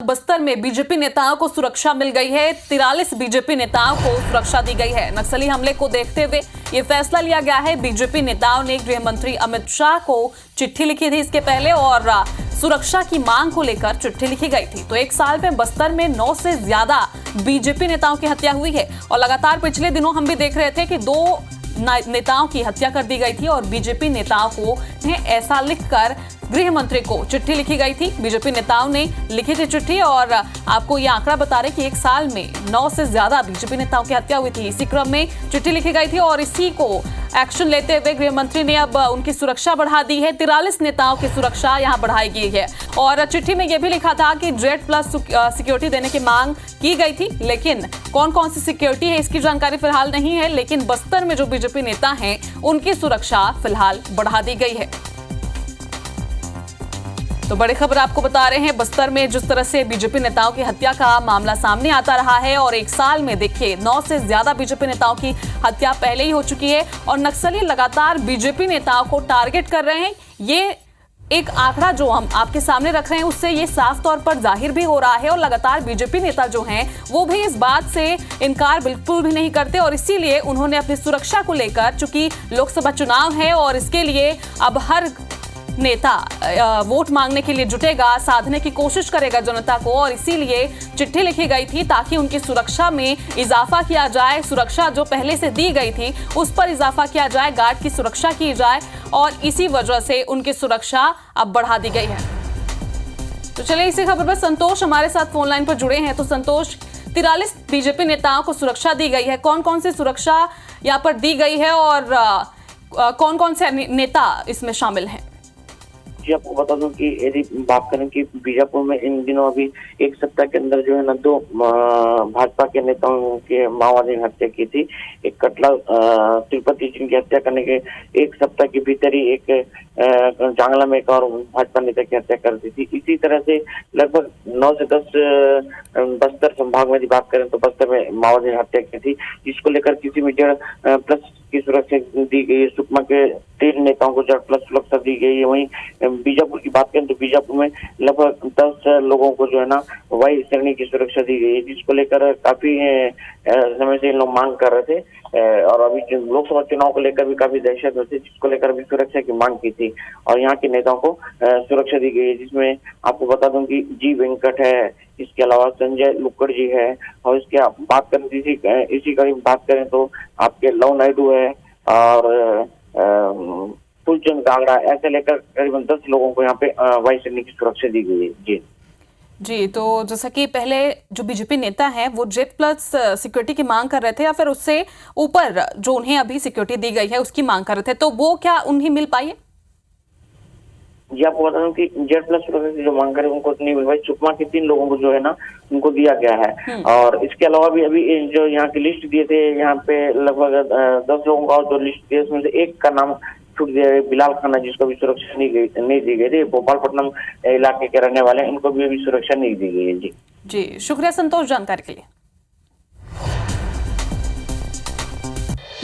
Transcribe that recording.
बस्तर में बीजेपी नेताओं को सुरक्षा मिल गई है। 43 बीजेपी नेताओं को सुरक्षा दी गई है। नक्सली हमले को देखते हुए ये फैसला लिया गया है। बीजेपी नेताओं ने गृह मंत्री अमित शाह को चिट्ठी लिखी थी इसके पहले और सुरक्षा की मांग को लेकर चिट्ठी लिखी गई थी। तो एक साल में बस्तर में 9 से ज्यादा बीजेपी नेताओं की हत्या हुई है और लगातार पिछले दिनों हम भी देख रहे थे कि 2 नेताओं की हत्या कर दी गई थी और बीजेपी नेताओं को ऐसा लिखकर गृह मंत्री को चिट्ठी लिखी गई थी। बीजेपी नेताओं ने लिखी थी चिट्ठी और आपको यह आंकड़ा बता रहे कि एक साल में 9 से ज्यादा बीजेपी नेताओं की हत्या हुई थी। इसी क्रम में चिट्ठी लिखी गई थी और इसी को एक्शन लेते हुए गृह मंत्री ने अब उनकी सुरक्षा बढ़ा दी है। 43 नेताओं की सुरक्षा यहां बढ़ाई गई है और चिट्ठी में यह भी लिखा था कि जेड प्लस सिक्योरिटी देने की मांग की गई थी, लेकिन कौन कौन सी सिक्योरिटी है इसकी जानकारी फिलहाल नहीं है। लेकिन बस्तर में जो बीजेपी नेता हैं उनकी सुरक्षा फिलहाल बढ़ा दी गई है। तो बड़ी खबर आपको बता रहे हैं, बस्तर में जिस तरह से बीजेपी नेताओं की हत्या का मामला सामने आता रहा है और एक साल में देखिए 9 से ज्यादा बीजेपी नेताओं की हत्या पहले ही हो चुकी है और नक्सली लगातार बीजेपी नेताओं को टारगेट कर रहे हैं। ये एक आंकड़ा जो हम आपके सामने रख रहे हैं उससे ये साफ तौर पर जाहिर भी हो रहा है और लगातार बीजेपी नेता जो हैं वो भी इस बात से इनकार बिल्कुल भी नहीं करते और इसीलिए उन्होंने अपनी सुरक्षा को लेकर, चूंकि लोकसभा चुनाव है और इसके लिए अब हर नेता वोट मांगने के लिए जुटेगा, साधने की कोशिश करेगा जनता को और इसीलिए चिट्ठी लिखी गई थी ताकि उनकी सुरक्षा में इजाफा किया जाए। सुरक्षा जो पहले से दी गई थी उस पर इजाफा किया जाए, गार्ड की सुरक्षा की जाए और इसी वजह से उनकी सुरक्षा अब बढ़ा दी गई है। तो चलिए इसी खबर पर संतोष हमारे साथ फोन लाइन पर जुड़े हैं। तो संतोष, 43 बीजेपी नेताओं को सुरक्षा दी गई है, कौन कौन सी सुरक्षा यहाँ पर दी गई है और कौन कौन से नेता इसमें शामिल हैं? आपको बता दूं कि यदि बात करें कि बीजापुर में इन दिनों अभी एक सप्ताह के अंदर जो है ना 2 भाजपा के नेताओं के माओवादी ने हत्या की थी। एक कटला तिरुपति जिनकी हत्या करने के एक सप्ताह के भीतर ही एक जांगला में एक और भाजपा नेता की हत्या कर दी थी। इसी तरह से लगभग 9 से 10 बस्तर संभाग में बात करें तो बस्तर में माओवादी ने हत्या की थी, जिसको लेकर किसी में जेड प्लस की सुरक्षा दी गई है। सुकमा के 3 नेताओं को जेड प्लस सुरक्षा दी गई है। वहीं बीजापुर की बात करें तो बीजापुर में लगभग 10 लोगों को जो है ना वाई श्रेणी की सुरक्षा दी गई है, जिसको लेकर काफी समय से इन लोग मांग कर रहे थे और अभी लोकसभा चुनाव को लेकर भी काफी दहशत में थे, जिसको लेकर भी सुरक्षा की मांग की थी और यहाँ के नेताओं को सुरक्षा दी गई है। जिसमें आपको बता दूं कि जी वेंकट है, इसके अलावा संजय लुक्कड़ जी है और इसके बात करें इसी का बात करें तो आपके लव नायडू है और फुलचंद गागड़ा, ऐसे लेकर करीबन 10 लोगों को यहाँ पे वाई सैनिक की सुरक्षा दी गई है। जी, तो जैसा कि पहले जो बीजेपी नेता हैं वो जेड प्लस सिक्योरिटी की मांग कर रहे थे या फिर उससे ऊपर जो उन्हें अभी सिक्योरिटी दी गई है उसकी मांग कर रहे थे, तो वो क्या उन्हें मिल पाई है? जी, आपको बता दूं कि जेड प्लस सुरक्षा की जो मांग करे उनको नहीं मिल पाई। सुकमा के 3 लोगों को जो है ना उनको दिया गया है और इसके अलावा भी अभी जो यहाँ की लिस्ट दिए थे, यहाँ पे लगभग 10 लोगों का जो लिस्ट दिए उसमें से एक का नाम छूट दिया है, बिलाल खाना, जिसको भी सुरक्षा नहीं दी गई थी। भोपालपट्टनम इलाके के रहने वाले, इनको भी सुरक्षा नहीं दी गई है। जी, शुक्रिया संतोष जानकारी के लिए।